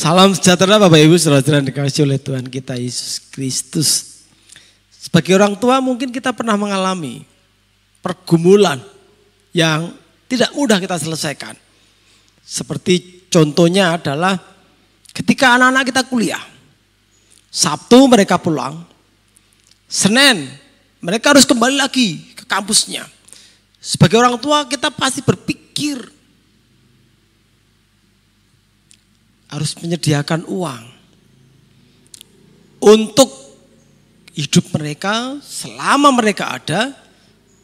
Salam sejahtera Bapak Ibu saudara-saudara yang dikasihi oleh Tuhan kita Yesus Kristus. Sebagai orang tua mungkin kita pernah mengalami pergumulan yang tidak mudah kita selesaikan. Seperti contohnya adalah ketika anak-anak kita kuliah. Sabtu mereka pulang, Senin mereka harus kembali lagi ke kampusnya. Sebagai orang tua kita pasti berpikir harus menyediakan uang untuk hidup mereka selama mereka ada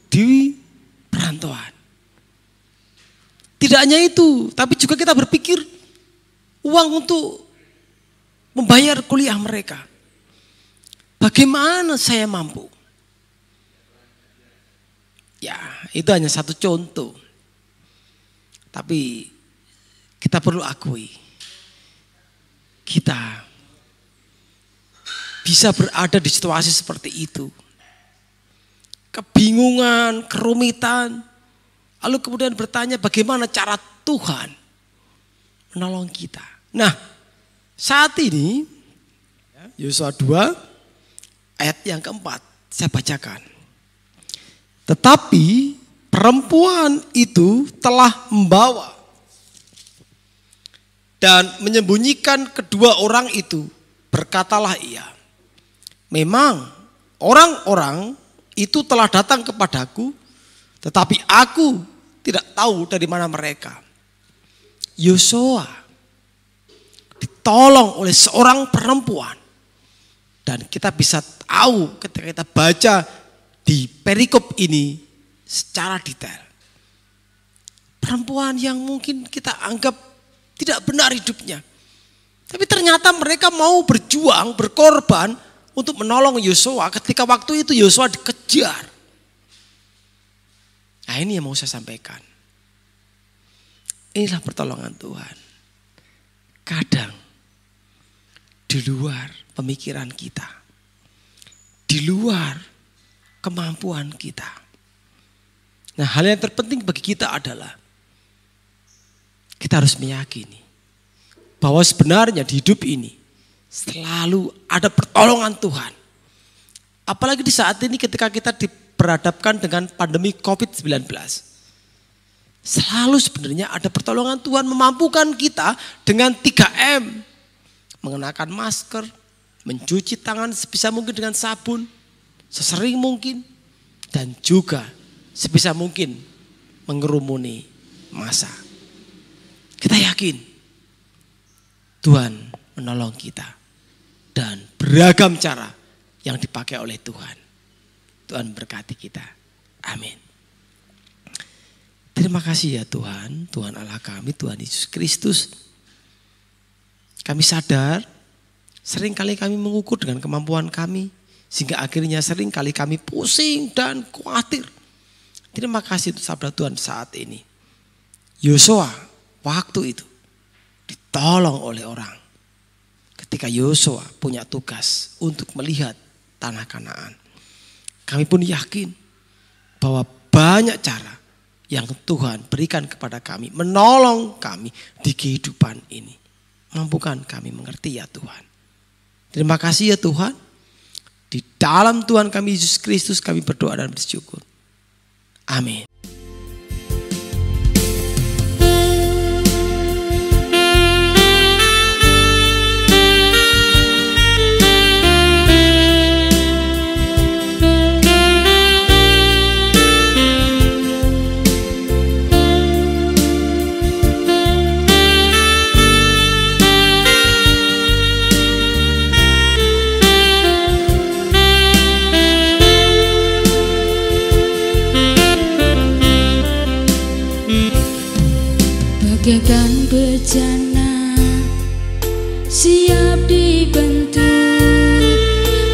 di perantauan. Tidak hanya itu, tapi juga kita berpikir uang untuk membayar kuliah mereka. Bagaimana saya mampu? Ya, itu hanya satu contoh. Tapi kita perlu akui, kita bisa berada di situasi seperti itu. Kebingungan, kerumitan. Lalu kemudian bertanya bagaimana cara Tuhan menolong kita. Nah, saat ini Yosua 2 ayat yang keempat saya bacakan. Tetapi perempuan itu telah membawa dan menyembunyikan kedua orang itu. Berkatalah ia, memang orang-orang itu telah datang kepadaku, tetapi aku tidak tahu dari mana mereka. Yosua ditolong oleh seorang perempuan. Dan kita bisa tahu ketika kita baca di perikop ini secara detail. Perempuan yang mungkin kita anggap tidak benar hidupnya. Tapi ternyata mereka mau berjuang, berkorban untuk menolong Yosua ketika waktu itu Yosua dikejar. Nah, ini yang mau saya sampaikan. Inilah pertolongan Tuhan. Kadang di luar pemikiran kita, di luar kemampuan kita. Nah, hal yang terpenting bagi kita adalah kita harus meyakini bahwa sebenarnya di hidup ini selalu ada pertolongan Tuhan. Apalagi di saat ini ketika kita diperhadapkan dengan pandemi COVID-19. Selalu sebenarnya ada pertolongan Tuhan memampukan kita dengan 3M. Mengenakan masker, mencuci tangan sebisa mungkin dengan sabun, sesering mungkin. Dan juga sebisa mungkin mengerumuni massa. Kita yakin Tuhan menolong kita. Dan beragam cara yang dipakai oleh Tuhan. Tuhan berkati kita. Amin. Terima kasih ya Tuhan. Tuhan Allah kami, Tuhan Yesus Kristus. Kami sadar seringkali kami mengukur dengan kemampuan kami. Sehingga akhirnya seringkali kami pusing dan khawatir. Terima kasih untuk sabda Tuhan saat ini. Yosua waktu itu ditolong oleh orang. Ketika Yosua punya tugas untuk melihat tanah Kanaan. Kami pun yakin bahwa banyak cara yang Tuhan berikan kepada kami. Menolong kami di kehidupan ini. Mampukan kami mengerti ya Tuhan. Terima kasih ya Tuhan. Di dalam Tuhan kami Yesus Kristus kami berdoa dan bersyukur. Amin. Bagaikan bejana siap dibentuk,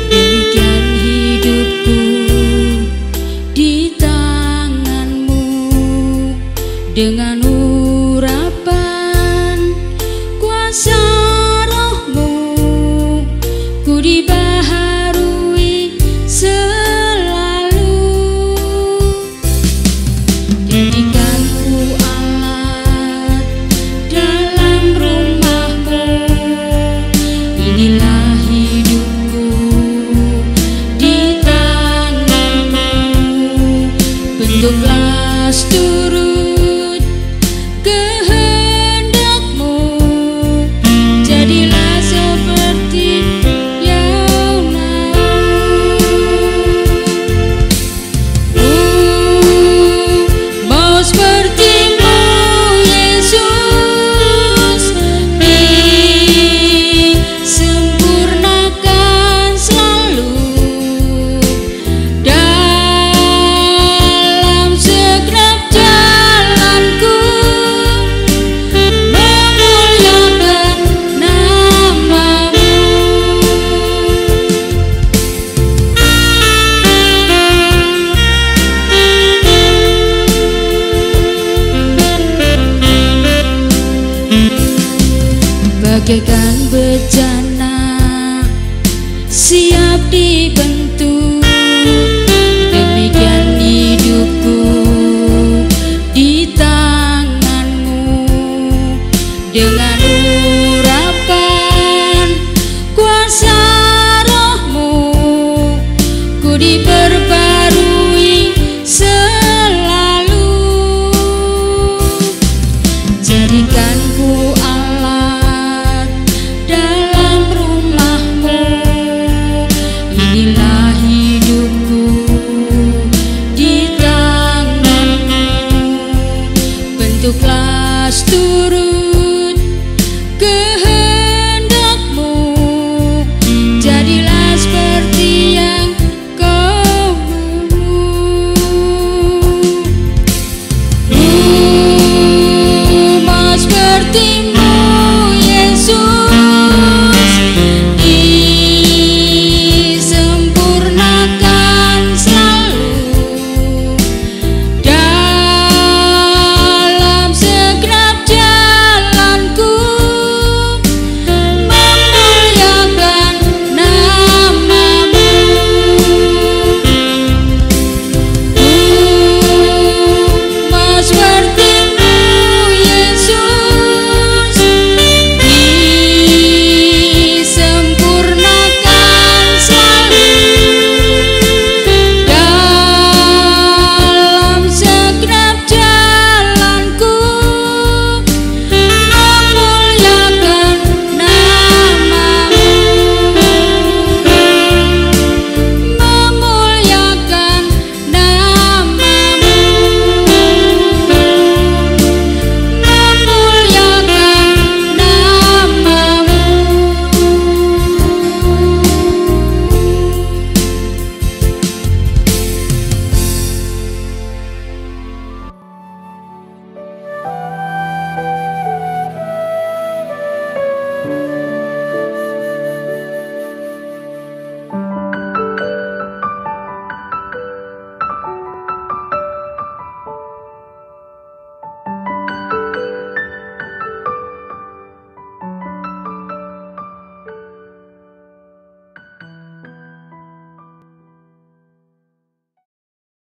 demikian hidupku di tanganmu. Dengan urapan kuasa rohmu ku dibaharui selalu. Jadikan ku alat dalam rumahmu. siap dibentuk. Demikian hidupku di tanganmu, dengan urapan kuasa rohmu ku diperbarui selalu. Jadikan ku alat dalam rumahmu, inilah